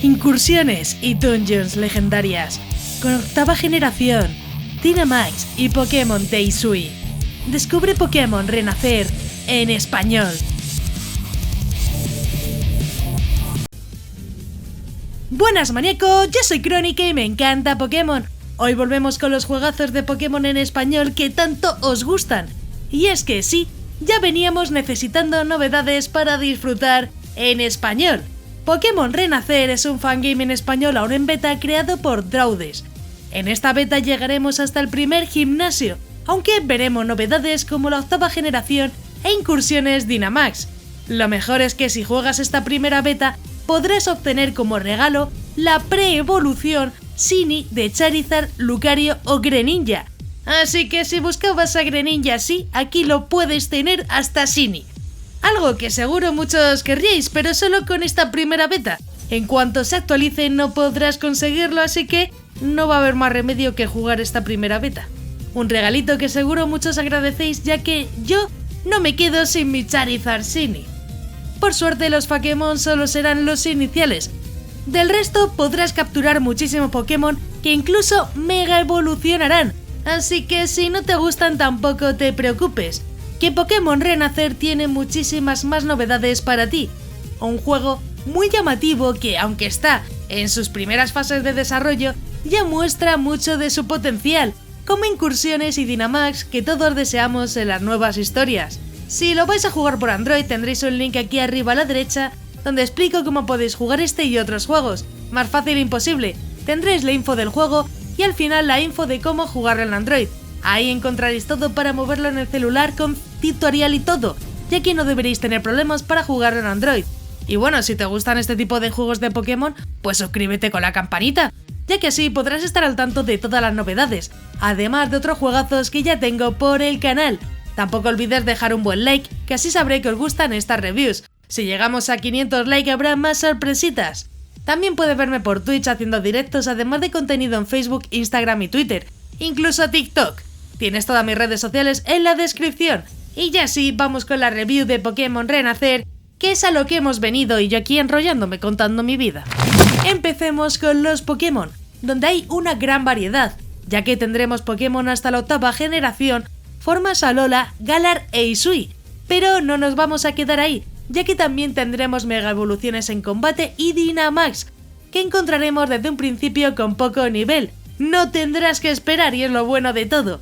Incursiones y dungeons legendarias, con octava generación, Dynamax y Pokémon Teisui. Descubre Pokémon Renacer en español. Buenas maníacos, yo soy Crónica y me encanta Pokémon. Hoy volvemos con los juegazos de Pokémon en español que tanto os gustan. Y es que sí, ya veníamos necesitando novedades para disfrutar en español. Pokémon Renacer es un fangame en español ahora en beta creado por Draudes. En esta beta llegaremos hasta el primer gimnasio, aunque veremos novedades como la octava generación e incursiones Dynamax. Lo mejor es que si juegas esta primera beta, podrás obtener como regalo la pre-evolución Shiny de Charizard, Lucario o Greninja. Así que si buscabas a Greninja sí, aquí lo puedes tener hasta Shiny. Algo que seguro muchos querríais, pero solo con esta primera beta. En cuanto se actualice no podrás conseguirlo, así que no va a haber más remedio que jugar esta primera beta. Un regalito que seguro muchos agradecéis, ya que yo no me quedo sin mi Charizard Shiny. Por suerte los Pokémon solo serán los iniciales. Del resto podrás capturar muchísimos Pokémon que incluso mega evolucionarán, así que si no te gustan tampoco te preocupes, que Pokémon Renacer tiene muchísimas más novedades para ti. Un juego muy llamativo que, aunque está en sus primeras fases de desarrollo, ya muestra mucho de su potencial, como incursiones y Dynamax que todos deseamos en las nuevas historias. Si lo vais a jugar por Android tendréis un link aquí arriba a la derecha donde explico cómo podéis jugar este y otros juegos. Más fácil imposible, tendréis la info del juego y al final la info de cómo jugarlo en Android. Ahí encontraréis todo para moverlo en el celular con tutorial y todo, ya que no deberéis tener problemas para jugarlo en Android. Y bueno, si te gustan este tipo de juegos de Pokémon, pues suscríbete con la campanita, ya que así podrás estar al tanto de todas las novedades, además de otros juegazos que ya tengo por el canal. Tampoco olvides dejar un buen like, que así sabré que os gustan estas reviews. Si llegamos a 500 likes habrá más sorpresitas. También puedes verme por Twitch haciendo directos, además de contenido en Facebook, Instagram y Twitter, incluso TikTok. Tienes todas mis redes sociales en la descripción. Y ya sí, vamos con la review de Pokémon Renacer, que es a lo que hemos venido y yo aquí enrollándome contando mi vida. Empecemos con los Pokémon, donde hay una gran variedad, ya que tendremos Pokémon hasta la octava generación, formas Alola, Galar e Hisui. Pero no nos vamos a quedar ahí, ya que también tendremos mega evoluciones en combate y Dynamax, que encontraremos desde un principio con poco nivel. No tendrás que esperar y es lo bueno de todo.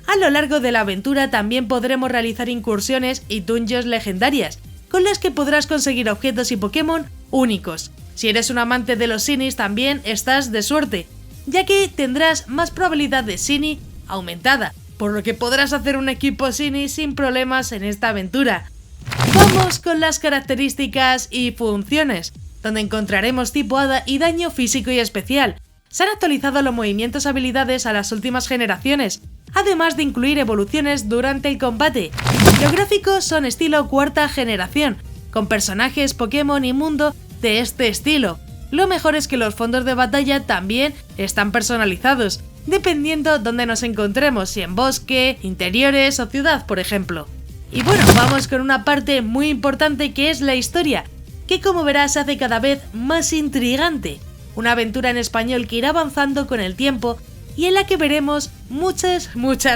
A lo largo de la aventura también podremos realizar incursiones y dungeons legendarias, con las que podrás conseguir objetos y Pokémon únicos. Si eres un amante de los Shinies también estás de suerte, ya que tendrás más probabilidad de Shiny aumentada, por lo que podrás hacer un equipo Shiny sin problemas en esta aventura. Vamos con las características y funciones, donde encontraremos tipo Hada y daño físico y especial. Se han actualizado los movimientos y habilidades a las últimas generaciones, además de incluir evoluciones durante el combate. Los gráficos son estilo cuarta generación, con personajes, Pokémon y mundo de este estilo. Lo mejor es que los fondos de batalla también están personalizados, dependiendo dónde nos encontremos, si en bosque, interiores o ciudad, por ejemplo. Y bueno, vamos con una parte muy importante que es la historia, que como verás se hace cada vez más intrigante. Una aventura en español que irá avanzando con el tiempo y en la que veremos muchas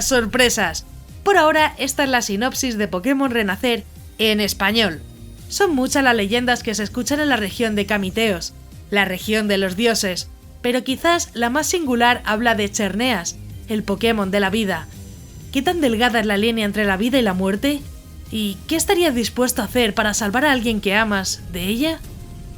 sorpresas. Por ahora, esta es la sinopsis de Pokémon Renacer en español. Son muchas las leyendas que se escuchan en la región de Kamiteos, la región de los dioses, pero quizás la más singular habla de Xerneas, el Pokémon de la vida. ¿Qué tan delgada es la línea entre la vida y la muerte? ¿Y qué estarías dispuesto a hacer para salvar a alguien que amas de ella?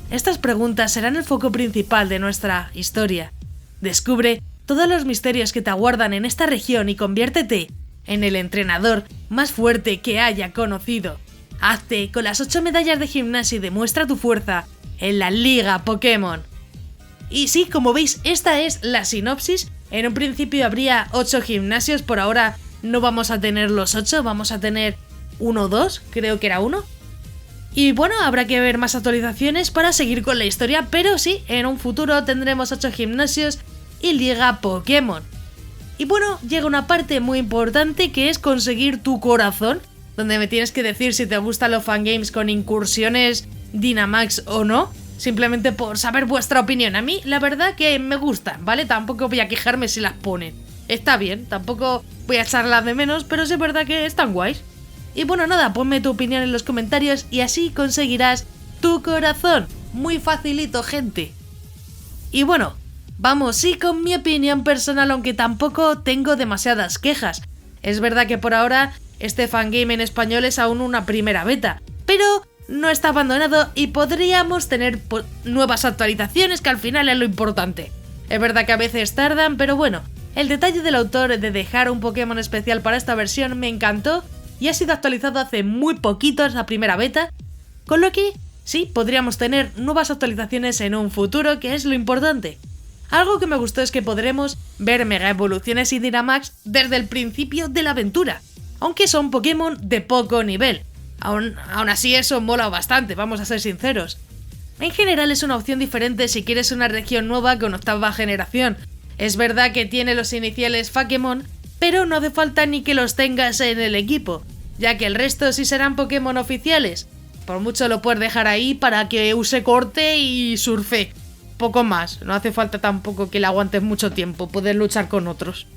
Estas preguntas serán el foco principal de nuestra historia. Descubre todos los misterios que te aguardan en esta región y conviértete en el entrenador más fuerte que haya conocido. Hazte con las 8 medallas de gimnasio y demuestra tu fuerza en la Liga Pokémon. Y sí, como veis, esta es la sinopsis. En un principio habría 8 gimnasios, por ahora no vamos a tener los 8, vamos a tener 1 o 2, creo que era 1. Y bueno, habrá que ver más actualizaciones para seguir con la historia, pero sí, en un futuro tendremos 8 gimnasios y Liga Pokémon. Y bueno, llega una parte muy importante que es conseguir tu corazón, donde me tienes que decir si te gustan los fangames con incursiones Dynamax o no. simplemente por saber vuestra opinión. A mí la verdad que me gustan, ¿vale? Tampoco voy a quejarme si las ponen. Está bien, tampoco voy a echarlas de menos, pero sí es verdad que están guays. Y bueno, nada, ponme tu opinión en los comentarios y así conseguirás tu corazón. Muy facilito, gente. Y bueno, vamos sí con mi opinión personal, aunque tampoco tengo demasiadas quejas. Es verdad que por ahora este fangame en español es aún una primera beta, pero no está abandonado y podríamos tener nuevas actualizaciones, que al final es lo importante. Es verdad que a veces tardan, pero bueno, el detalle del autor de dejar un Pokémon especial para esta versión me encantó y ha sido actualizado hace muy poquito esa primera beta, con lo que sí, podríamos tener nuevas actualizaciones en un futuro, que es lo importante. Algo que me gustó es que podremos ver Mega Evoluciones y Dynamax desde el principio de la aventura, aunque son Pokémon de poco nivel. Aún así eso mola bastante, vamos a ser sinceros. En general es una opción diferente si quieres una región nueva con octava generación. Es verdad que tiene los iniciales Fakemon, pero no hace falta ni que los tengas en el equipo, ya que el resto sí serán Pokémon oficiales. Por mucho lo puedes dejar ahí para que use corte y surfe. Poco más, no hace falta tampoco que le aguantes mucho tiempo, puedes luchar con otros.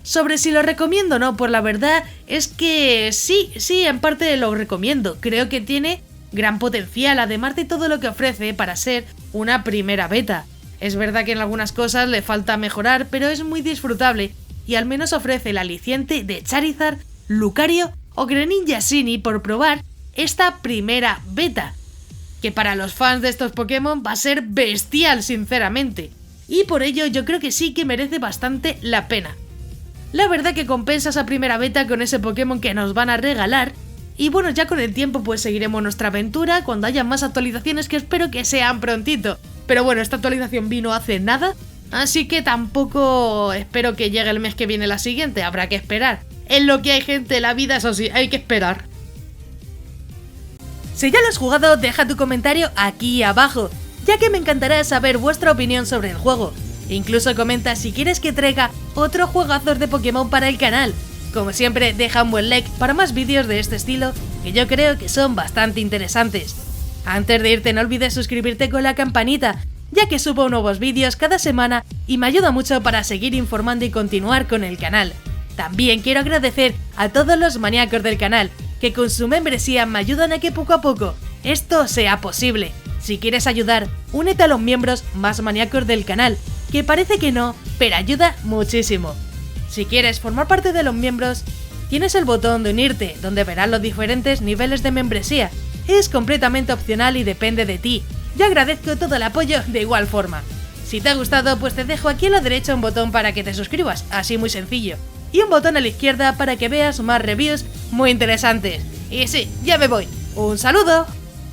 Sobre si lo recomiendo o no, pues la verdad es que sí, en parte lo recomiendo. Creo que tiene gran potencial, además de todo lo que ofrece para ser una primera beta. Es verdad que en algunas cosas le falta mejorar, pero es muy disfrutable y al menos ofrece el aliciente de Charizard, Lucario o Greninja Shiny por probar esta primera beta, que para los fans de estos Pokémon va a ser bestial, sinceramente, y por ello yo creo que sí que merece bastante la pena. La verdad que compensa esa primera beta con ese Pokémon que nos van a regalar, y bueno, ya con el tiempo pues seguiremos nuestra aventura cuando haya más actualizaciones, que espero que sean prontito. Pero bueno, esta actualización vino hace nada, así que tampoco espero que llegue el mes que viene la siguiente, habrá que esperar. En lo que hay, gente, la vida, eso sí, hay que esperar. Si ya lo has jugado, deja tu comentario aquí abajo, ya que me encantará saber vuestra opinión sobre el juego. Incluso comenta si quieres que traiga otro juegazos de Pokémon para el canal. Como siempre, deja un buen like para más vídeos de este estilo, que yo creo que son bastante interesantes. Antes de irte, no olvides suscribirte con la campanita, ya que subo nuevos vídeos cada semana y me ayuda mucho para seguir informando y continuar con el canal. También quiero agradecer a todos los maníacos del canal, que con su membresía me ayudan a que poco a poco esto sea posible. Si quieres ayudar, únete a los miembros más maníacos del canal, que parece que no, pero ayuda muchísimo. Si quieres formar parte de los miembros, tienes el botón de unirte, donde verás los diferentes niveles de membresía. Es completamente opcional y depende de ti. Yo agradezco todo el apoyo de igual forma. Si te ha gustado, pues te dejo aquí a la derecha un botón para que te suscribas, así muy sencillo. Y un botón a la izquierda para que veas más reviews muy interesantes. Y sí, ya me voy. ¡Un saludo!